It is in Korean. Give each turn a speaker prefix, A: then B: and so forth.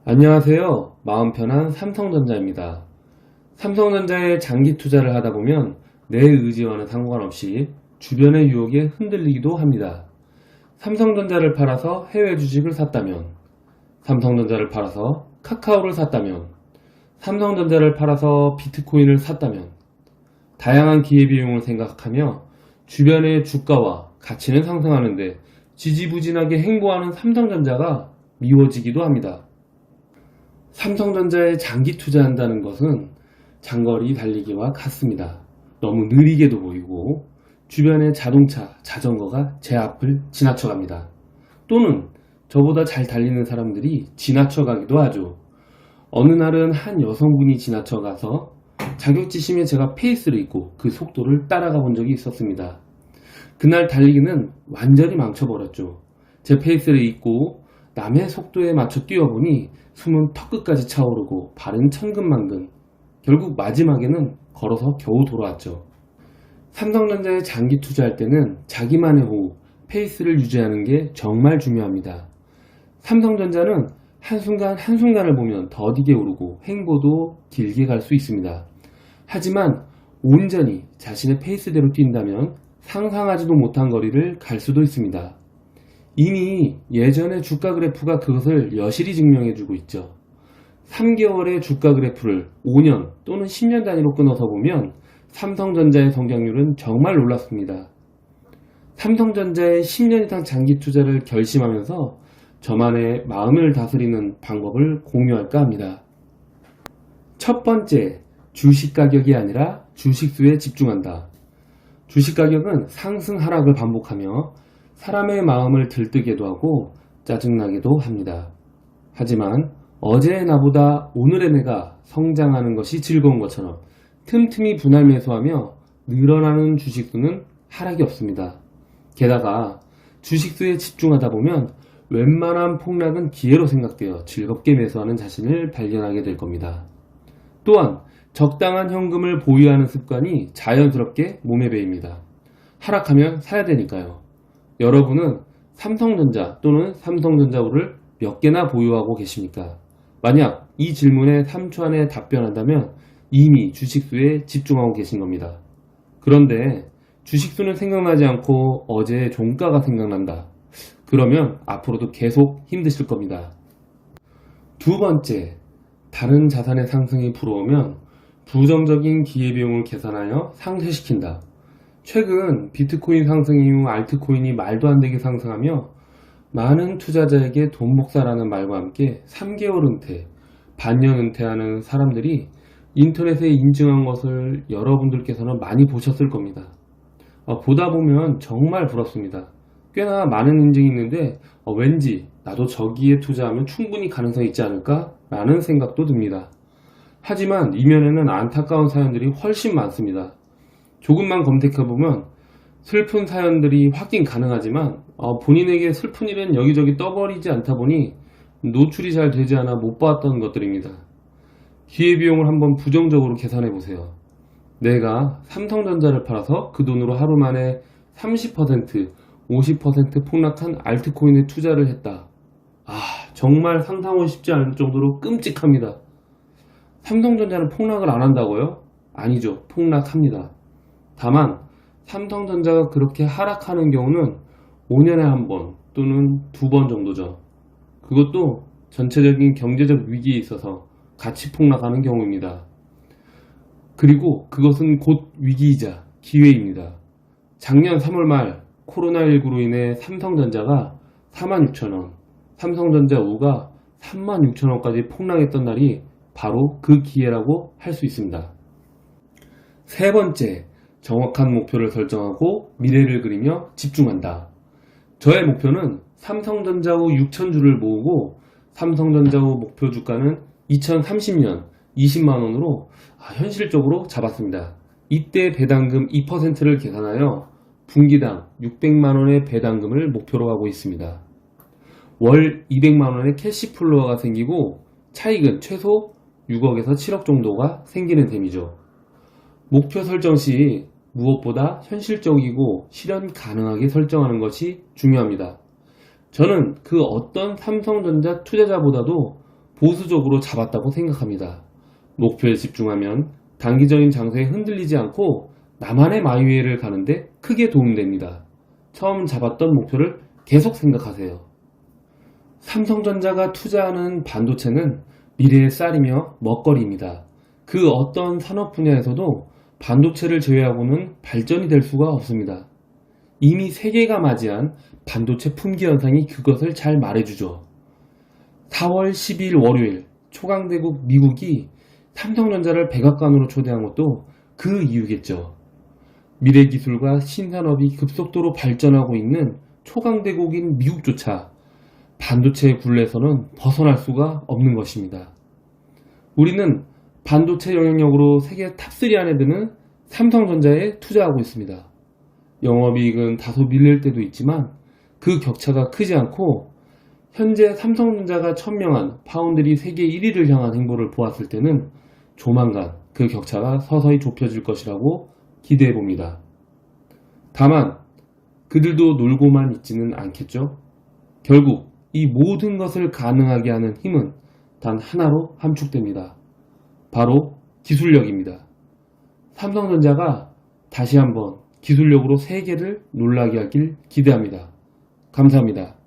A: 안녕하세요. 마음 편한 삼성전자입니다. 삼성전자에 장기 투자를 하다 보면 내 의지와는 상관없이 주변의 유혹에 흔들리기도 합니다. 삼성전자를 팔아서 해외 주식을 샀다면, 삼성전자를 팔아서 카카오를 샀다면, 삼성전자를 팔아서 비트코인을 샀다면, 다양한 기회비용을 생각하며 주변의 주가와 가치는 상승하는데 지지부진하게 행보하는 삼성전자가 미워지기도 합니다. 삼성전자에 장기 투자한다는 것은 장거리 달리기와 같습니다. 너무 느리게도 보이고 주변의 자동차, 자전거가 제 앞을 지나쳐갑니다. 또는 저보다 잘 달리는 사람들이 지나쳐가기도 하죠. 어느 날은 한 여성분이 지나쳐가서 자격지심에 제가 페이스를 잇고 그 속도를 따라가 본 적이 있었습니다. 그날 달리기는 완전히 망쳐버렸죠. 제 페이스를 잇고 남의 속도에 맞춰 뛰어보니 숨은 턱끝까지 차오르고 발은 천근만근. 결국 마지막에는 걸어서 겨우 돌아왔죠. 삼성전자에 장기 투자할 때는 자기만의 호흡, 페이스를 유지하는 게 정말 중요합니다. 삼성전자는 한순간 한순간을 보면 더디게 오르고 행보도 길게 갈 수 있습니다. 하지만 온전히 자신의 페이스대로 뛴다면 상상하지도 못한 거리를 갈 수도 있습니다. 이미 예전의 주가 그래프가 그것을 여실히 증명해주고 있죠. 3개월의 주가 그래프를 5년 또는 10년 단위로 끊어서 보면 삼성전자의 성장률은 정말 놀랍습니다. 삼성전자의 10년 이상 장기 투자를 결심하면서 저만의 마음을 다스리는 방법을 공유할까 합니다. 첫 번째, 주식 가격이 아니라 주식수에 집중한다. 주식 가격은 상승 하락을 반복하며 사람의 마음을 들뜨게도 하고 짜증나게도 합니다. 하지만 어제의 나보다 오늘의 내가 성장하는 것이 즐거운 것처럼 틈틈이 분할 매수하며 늘어나는 주식수는 하락이 없습니다. 게다가 주식수에 집중하다 보면 웬만한 폭락은 기회로 생각되어 즐겁게 매수하는 자신을 발견하게 될 겁니다. 또한 적당한 현금을 보유하는 습관이 자연스럽게 몸에 배입니다. 하락하면 사야 되니까요. 여러분은 삼성전자 또는 삼성전자우를 몇 개나 보유하고 계십니까? 만약 이 질문에 3초 안에 답변한다면 이미 주식수에 집중하고 계신 겁니다. 그런데 주식수는 생각나지 않고 어제의 종가가 생각난다. 그러면 앞으로도 계속 힘드실 겁니다. 두 번째, 다른 자산의 상승이 불어오면 부정적인 기회비용을 계산하여 상쇄시킨다. 최근 비트코인 상승 이후 알트코인이 말도 안 되게 상승하며 많은 투자자에게 돈 복사라는 말과 함께 3개월 은퇴, 반년 은퇴하는 사람들이 인터넷에 인증한 것을 여러분들께서는 많이 보셨을 겁니다. 보다 보면 정말 부럽습니다. 꽤나 많은 인증이 있는데 왠지 나도 저기에 투자하면 충분히 가능성이 있지 않을까? 라는 생각도 듭니다. 하지만 이면에는 안타까운 사연들이 훨씬 많습니다. 조금만 검색해보면 슬픈 사연들이 확인 가능하지만 본인에게 슬픈 일은 여기저기 떠버리지 않다 보니 노출이 잘 되지 않아 못 봤던 것들입니다. 기회비용을 한번 부정적으로 계산해보세요. 내가 삼성전자를 팔아서 그 돈으로 하루 만에 30%, 50% 폭락한 알트코인에 투자를 했다. 정말 상상하고 싶지 않을 정도로 끔찍합니다. 삼성전자는 폭락을 안 한다고요? 아니죠. 폭락합니다. 다만 삼성전자가 그렇게 하락하는 경우는 5년에 한 번 또는 2번 정도죠. 그것도 전체적인 경제적 위기에 있어서 같이 폭락하는 경우입니다. 그리고 그것은 곧 위기이자 기회입니다. 작년 3월 말 코로나19로 인해 삼성전자가 46,000원, 삼성전자 우가 36,000원까지 폭락했던 날이 바로 그 기회라고 할 수 있습니다. 세 번째, 정확한 목표를 설정하고 미래를 그리며 집중한다. 저의 목표는 삼성전자우 6,000주를 모으고 삼성전자우 목표 주가는 2030년 20만원으로 현실적으로 잡았습니다. 이때 배당금 2%를 계산하여 분기당 600만원의 배당금을 목표로 하고 있습니다. 월 200만원의 캐시플로어가 생기고 차익은 최소 6억에서 7억 정도가 생기는 셈이죠. 목표 설정 시 무엇보다 현실적이고 실현 가능하게 설정하는 것이 중요합니다. 저는 그 어떤 삼성전자 투자자보다도 보수적으로 잡았다고 생각합니다. 목표에 집중하면 단기적인 장세에 흔들리지 않고 나만의 마이웨이를 가는데 크게 도움됩니다. 처음 잡았던 목표를 계속 생각하세요. 삼성전자가 투자하는 반도체는 미래의 쌀이며 먹거리입니다. 그 어떤 산업 분야에서도 반도체를 제외하고는 발전이 될 수가 없습니다. 이미 세계가 맞이한 반도체 품귀 현상이 그것을 잘 말해주죠. 4월 12일 월요일 초강대국 미국이 삼성전자를 백악관으로 초대한 것도 그 이유겠죠. 미래기술과 신산업이 급속도로 발전하고 있는 초강대국인 미국조차 반도체의 굴레에서는 벗어날 수가 없는 것입니다. 우리는 반도체 영향력으로 세계 탑3 안에 드는 삼성전자에 투자하고 있습니다. 영업이익은 다소 밀릴 때도 있지만 그 격차가 크지 않고 현재 삼성전자가 천명한 파운드리 세계 1위를 향한 행보를 보았을 때는 조만간 그 격차가 서서히 좁혀질 것이라고 기대해 봅니다. 다만 그들도 놀고만 있지는 않겠죠? 결국 이 모든 것을 가능하게 하는 힘은 단 하나로 함축됩니다. 바로 기술력입니다. 삼성전자가 다시 한번 기술력으로 세계를 놀라게 하길 기대합니다. 감사합니다.